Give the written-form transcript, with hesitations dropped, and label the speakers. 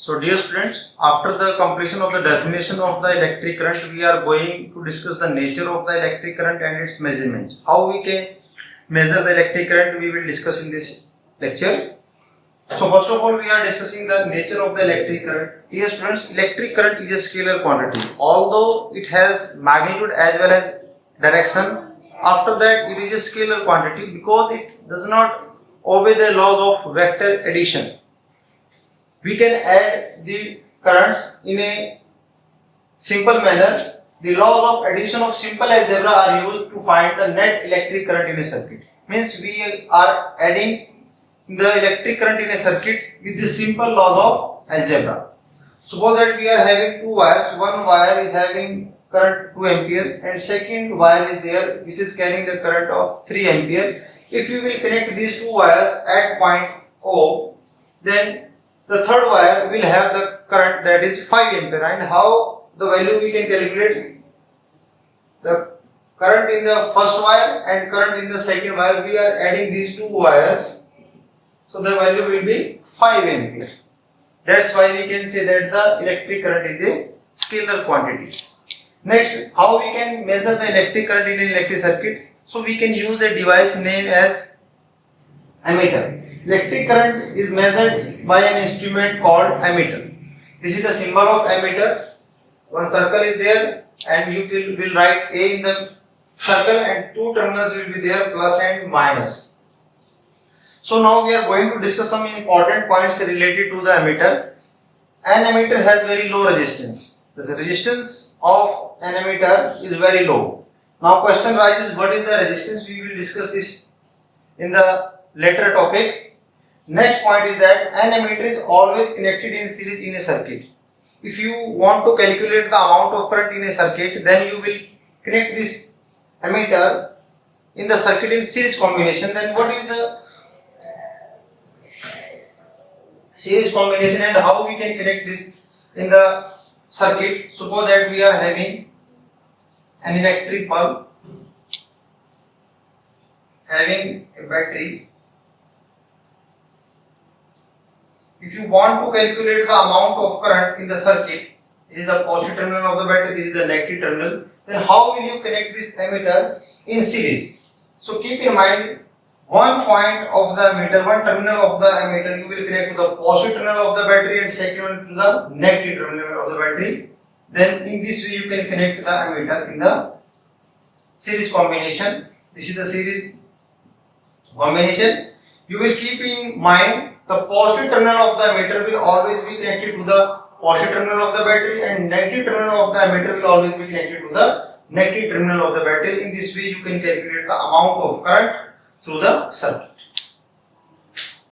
Speaker 1: So dear students, after the completion of the definition of the electric current, we are going to discuss the nature of the electric current and its measurement. How we can measure the electric current, we will discuss in this lecture. So first of all, we are discussing the nature of the electric current. Dear students, electric current is a scalar quantity. Although it has magnitude as well as direction, after that it is a scalar quantity because it does not obey the laws of vector addition. We can add the currents in a simple manner. The laws of addition of simple algebra are used to find the net electric current in a circuit. Means we are adding the electric current in a circuit with the simple laws of algebra. Suppose that we are having two wires. One wire is having current 2 ampere and second wire is there which is carrying the current of 3 ampere. If you will connect these two wires at point O, then the third wire will have the current that is 5 ampere. And how the value we can calculate? The current in the first wire and current in the second wire, we are adding these two wires, so the value will be 5 ampere. That's why we can say that the electric current is a scalar quantity. Next, how we can measure the electric current in an electric circuit? So we can use a device named as ammeter. Electric current is measured by an instrument called ammeter. This is the symbol of ammeter. One circle is there and you will write A in the circle and two terminals will be there, plus and minus. So now we are going to discuss some important points related to the ammeter. An ammeter has very low resistance. The resistance of an ammeter is very low. Now question arises, what is the resistance? We will discuss this in the later topic. Next point is that an ammeter is always connected in series in a circuit. If you want to calculate the amount of current in a circuit, then you will connect this ammeter in the circuit in series combination. Then what is the series combination and how we can connect this in the circuit? Suppose that we are having an electric bulb having a battery. If you want to calculate the amount of current in the circuit, this is the positive terminal of the battery, this is the negative terminal, then how will you connect this ammeter in series? So keep in mind, one point of the ammeter, one terminal of the ammeter, you will connect to the positive terminal of the battery and second one to the negative terminal of the battery. Then in this way you can connect the ammeter in the series combination. This is the series combination. You will keep in mind the positive terminal of the ammeter will always be connected to the positive terminal of the battery and negative terminal of the ammeter will always be connected to the negative terminal of the battery. In this way you can calculate the amount of current through the circuit.